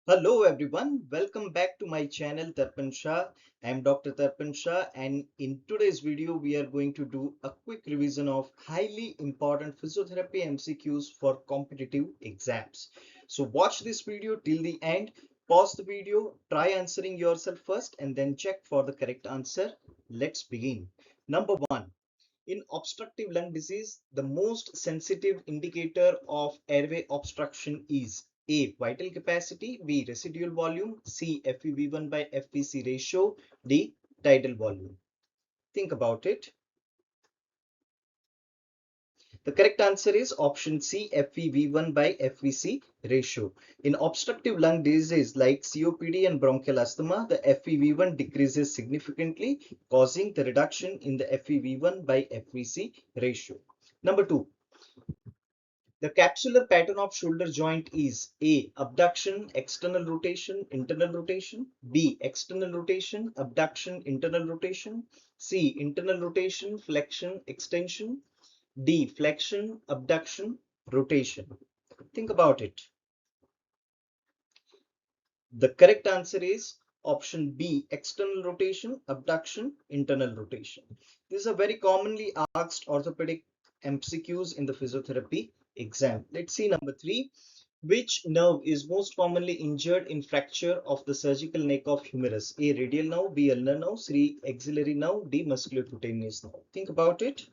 Hello everyone, welcome back to my channel Tarpan Shah. I am Dr. Tarpan Shah and in today's video we are going to do a quick revision of highly important physiotherapy MCQs for competitive exams. So watch this video till the end, pause the video, try answering yourself first and then check for the correct answer. Let's begin. Number 1. In obstructive lung disease, the most sensitive indicator of airway obstruction is A. Vital capacity, B. Residual volume, C. FEV1 by FVC ratio, D. Tidal volume. Think about it. The correct answer is option C, FEV1 by FVC ratio. In obstructive lung disease like COPD and bronchial asthma, the FEV1 decreases significantly, causing the reduction in the FEV1 by FVC ratio. Number 2. The capsular pattern of shoulder joint is A. Abduction, external rotation, internal rotation. B. External rotation, abduction, internal rotation. C. Internal rotation, flexion, extension. D. Flexion, abduction, rotation. Think about it. The correct answer is option B. External rotation, abduction, internal rotation. These are very commonly asked orthopedic MCQs in the physiotherapy exam. Let's see number 3. Which nerve is most commonly injured in fracture of the surgical neck of humerus? A. Radial nerve, B. Ulnar nerve, C. Axillary nerve, D. Musculocutaneous nerve. Think about it.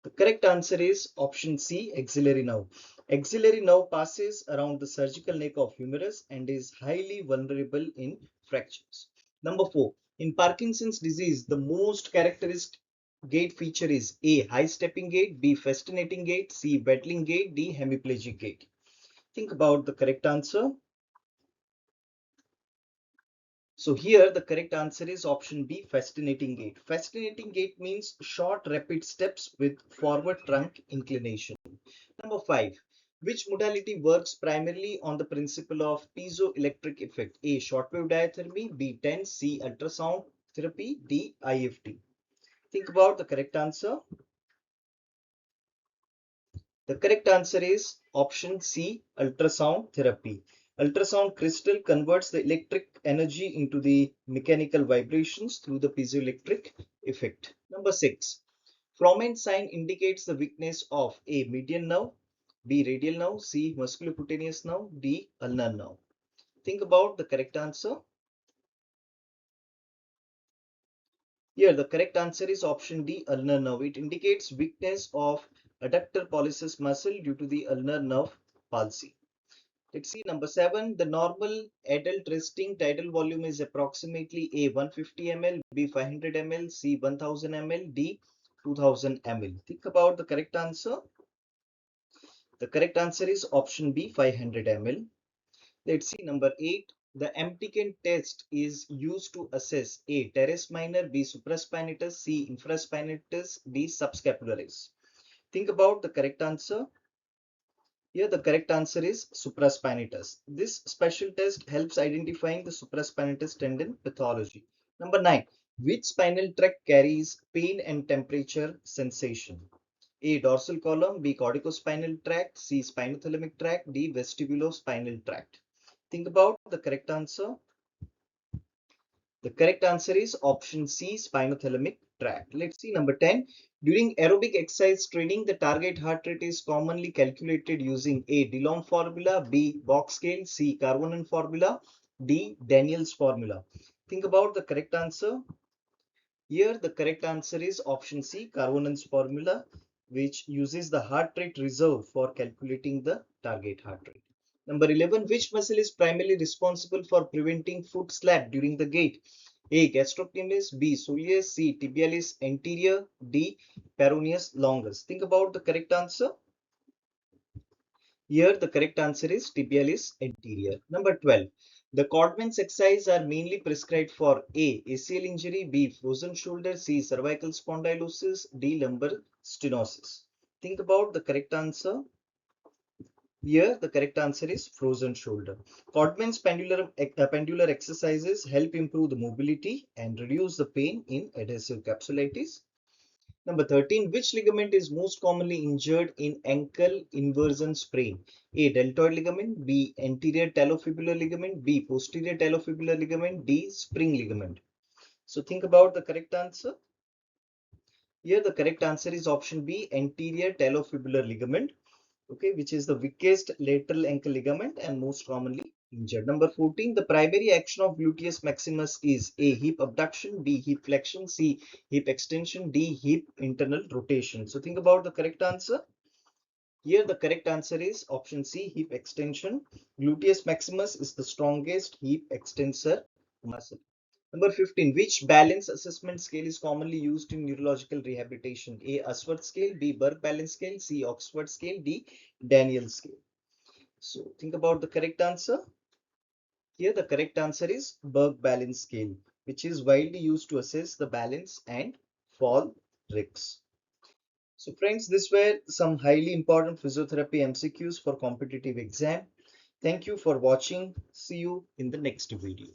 The correct answer is option C, axillary nerve. Axillary nerve passes around the surgical neck of humerus and is highly vulnerable in fractures. Number 4. In Parkinson's disease, the most characteristic gait feature is A. High stepping gait, B. Fascinating gait, C. Waddling gait, D. Hemiplegic gait. Think about the correct answer. So here the correct answer is option B, fascinating gait. Fascinating gait means short rapid steps with forward trunk inclination. Number 5. Which modality works primarily on the principle of piezoelectric effect? A. Shortwave diathermy, B. TENS, C. Ultrasound therapy, D. IFT. Think about the correct answer. The correct answer is option C, ultrasound therapy. Ultrasound crystal converts the electric energy into the mechanical vibrations through the piezoelectric effect. Number 6. Froment sign indicates the weakness of A. Median nerve, B. Radial nerve, C. Musculocutaneous nerve, D. Ulnar nerve. Think about the correct answer. Here, the correct answer is option D, ulnar nerve. It indicates weakness of adductor pollicis muscle due to the ulnar nerve palsy. Let's see number 7. The normal adult resting tidal volume is approximately A 150 ml, B 500 ml, C 1000 ml, D 2000 ml. Think about the correct answer. The correct answer is option B 500 ml. Let's see number 8. The Amtican test is used to assess A. Teres minor, B. Supraspinatus, C. Infraspinatus, D. Subscapularis. Think about the correct answer. Here the correct answer is supraspinatus. This special test helps identifying the supraspinatus tendon pathology. Number 9. Which spinal tract carries pain and temperature sensation? A. Dorsal column, B. Corticospinal tract, C. Spinothalamic tract, D. Vestibulospinal tract. Think about the correct answer. The correct answer is option C, spinothalamic tract. Let's see number 10. During aerobic exercise training, the target heart rate is commonly calculated using A. DeLong formula, B. Box scale, C. Carbonen formula, D. Daniels formula. Think about the correct answer. Here the correct answer is option C, Carbone's formula, which uses the heart rate reserve for calculating the target heart rate. Number 11, which muscle is primarily responsible for preventing foot slap during the gait? A. Gastrocnemius, B. Soleus, C. Tibialis anterior, D. Peroneus longus. Think about the correct answer. Here the correct answer is tibialis anterior. Number 12. The Codman's exercise are mainly prescribed for A. ACL injury, B. Frozen shoulder, C. Cervical spondylosis, D. Lumbar stenosis. Think about the correct answer. Here the correct answer is frozen shoulder. Codman's pendular exercises help improve the mobility and reduce the pain in adhesive capsulitis. Number 13, which ligament is most commonly injured in ankle inversion sprain? A. Deltoid ligament, B. Anterior talofibular ligament, B. Posterior talofibular ligament, D. Spring ligament. So think about the correct answer. Here the correct answer is option B, anterior talofibular ligament, okay, which is the weakest lateral ankle ligament and most commonly injured. Number 14, the primary action of gluteus maximus is A. Hip abduction, B. Hip flexion, C. Hip extension, D. Hip internal rotation. So think about the correct answer. Here the correct answer is option C, hip extension. Gluteus maximus is the strongest hip extensor muscle. Number 15, which balance assessment scale is commonly used in neurological rehabilitation? A. Ashworth scale, B. Berg balance scale, C. Oxford scale, D. Daniel scale. So think about the correct answer. Here the correct answer is Berg balance scale, which is widely used to assess the balance and fall risks. So friends, these were some highly important physiotherapy MCQs for competitive exam. Thank you for watching. See you in the next video.